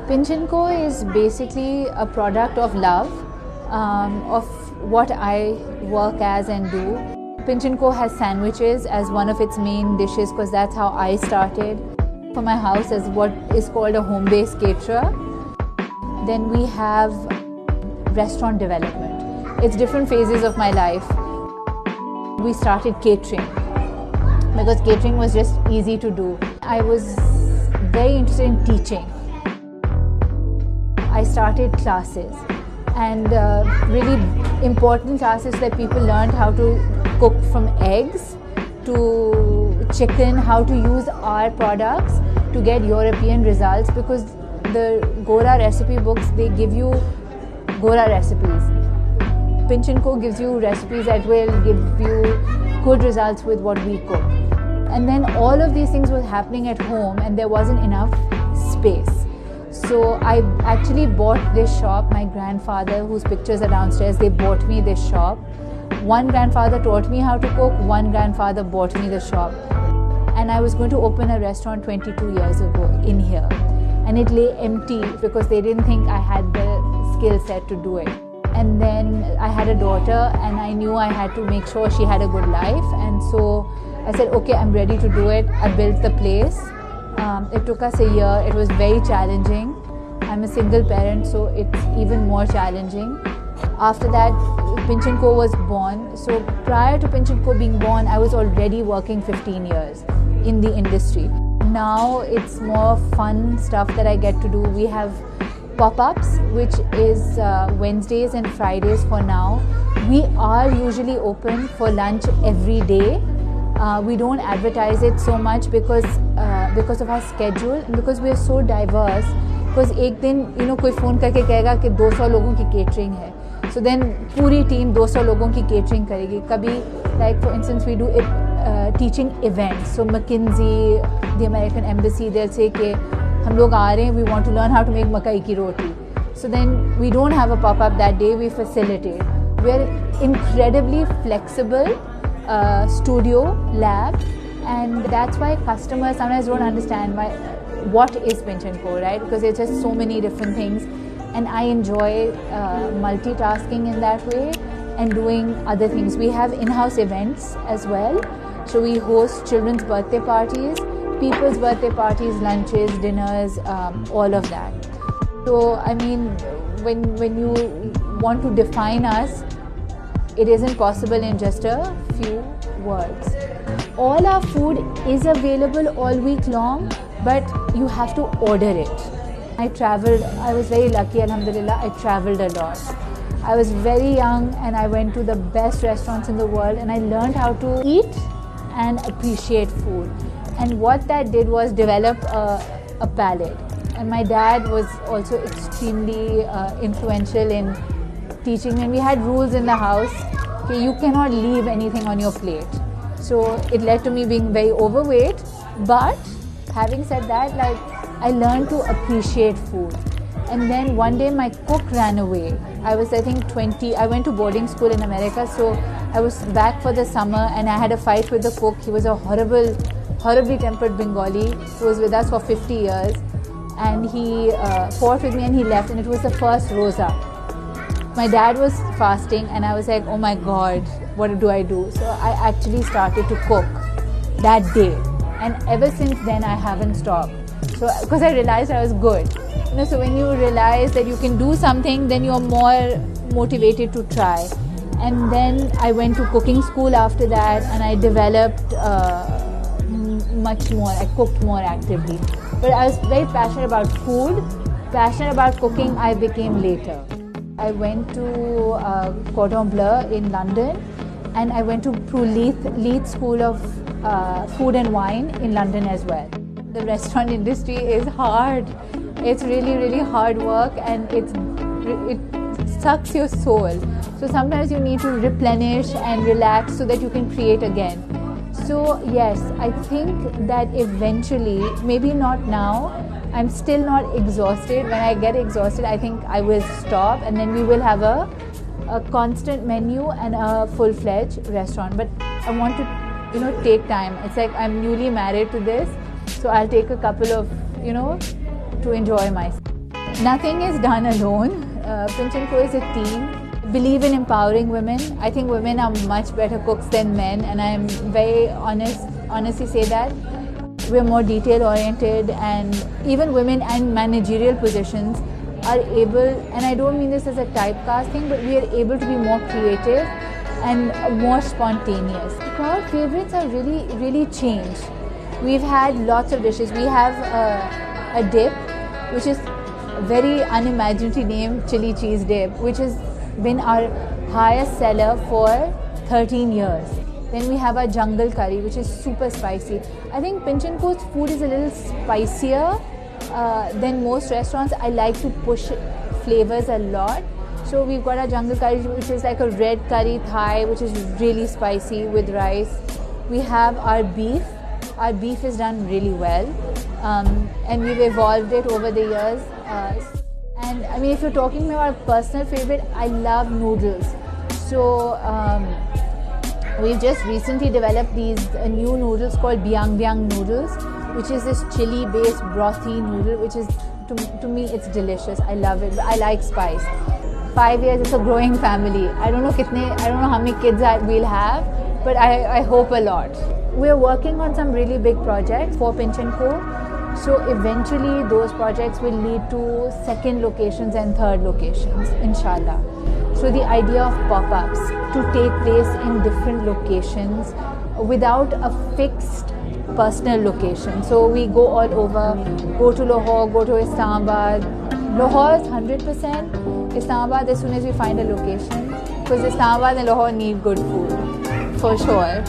Pinchnco is basically a product of love, of what I work as and do. Pinchnco has sandwiches as one of its main dishes because that's how I started. For my house as what is called a home-based caterer. Then we have restaurant development. It's different phases of my life. We started catering because catering was just easy to do. I was very interested in teaching. I started classes and really important classes where people learned how to cook from eggs to chicken, how to use our products to get European results, because the Gora recipe books, they give you Gora recipes. Pinchnco gives you recipes that will give you good results with what we cook. And then all of these things were happening at home and there wasn't enough space. So I actually bought this shop. My grandfather, whose pictures are downstairs, they bought me this shop. One grandfather taught me how to cook, one grandfather bought me the shop. And I was going to open a restaurant 22 years ago in here. And it lay empty because they didn't think I had the skill set to do it. And then I had a daughter and I knew I had to make sure she had a good life. And so I said, okay, I'm ready to do it. I built the place. It took us a year. It was very challenging. I'm a single parent, so it's even more challenging. After that, Pinchnco was born. So prior to Pinchnco being born, I was already working 15 years in the industry. Now it's more fun stuff that I get to do. We have pop-ups, which is Wednesdays and Fridays for now. We are usually open for lunch every day. We don't advertise it so much because of our schedule and because we are so diverse. Because एक दिन कोई phone करके कहेगा कि 200 लोगों की catering है, so then पूरी टीम 200 लोगों की केटरिंग करेगी. कभी like for instance we do teaching events, so McKinsey, the American Embassy, they'll say कि हम लोग आ रहे हैं, we want to learn how to make मकई की रोटी. So then we don't have a pop-up that day, we facilitate. We're incredibly flexible studio, lab, and that's why customers sometimes don't understand what is Pinchnco, right? Because it's just so many different things, and I enjoy multitasking in that way and doing other things. We have in-house events as well, so we host children's birthday parties, people's birthday parties, lunches, dinners, all of that. So I mean, when you want to define us, it isn't possible in just a few words. All our food is available all week long, but you have to order it. I traveled, I was very lucky, alhamdulillah, I traveled a lot. I was very young and I went to the best restaurants in the world and I learned how to eat and appreciate food. And what that did was develop a palate. And my dad was also extremely influential in teaching me. And we had rules in the house, okay, you cannot leave anything on your plate. So it led to me being very overweight, but having said that, like, I learned to appreciate food. And then one day my cook ran away. I was, I think, 20. I went to boarding school in America, so I was back for the summer and I had a fight with the cook. He was a horribly tempered Bengali who was with us for 50 years. And he fought with me and he left, and it was the first rosa. My dad was fasting and I was like, oh my God, what do I do? So I actually started to cook that day. And ever since then, I haven't stopped. So, because I realized I was good. So when you realize that you can do something, then you're more motivated to try. And then I went to cooking school after that, and I developed much more. I cooked more actively. But I was very passionate about food. Passionate about cooking, I became later. I went to Cordon Bleu in London, and I went to Leith School of Food and Wine in London as well. The restaurant industry is hard. It's really, really hard work, and it sucks your soul. So sometimes you need to replenish and relax so that you can create again. So yes, I think that eventually, maybe not now, I'm still not exhausted. When I get exhausted, I think I will stop, and then we will have a constant menu and a full-fledged restaurant. But I want to, take time. It's like I'm newly married to this, so I'll take a couple of, to enjoy myself. Nothing is done alone. Pinchnco is a team. Believe in empowering women. I think women are much better cooks than men, and I'm very honestly say that. We're more detail oriented, and even women in managerial positions are able, and I don't mean this as a typecast thing, but we are able to be more creative and more spontaneous. Crowd favorites are really changed. We've had lots of dishes. We have a dip, which is very unimaginative name, chili cheese dip, which has been our highest seller for 13 years. Then we have our jungle curry, which is super spicy. I think Pinchnco's food is a little spicier than most restaurants. I like to push flavors a lot. So we've got our jungle curry, which is like a red curry Thai, which is really spicy with rice. We have our beef. Our beef is done really well, and we've evolved it over the years. And I mean, if you're talking about personal favorite, I love noodles. So we've just recently developed these new noodles called Biang Biang noodles, which is this chili-based brothy noodle, which is to me it's delicious. I love it. I like spice. 5 years, it's a growing family. I don't know how many kids we'll have, but I hope a lot. We're working on some really big projects for Pinchnco. So eventually those projects will lead to second locations and third locations, inshallah. So the idea of pop-ups to take place in different locations without a fixed personal location. So we go all over, go to Lahore, go to Islamabad. Lahore is 100%. Islamabad as soon as we find a location, because Islamabad and Lahore need good food, for sure.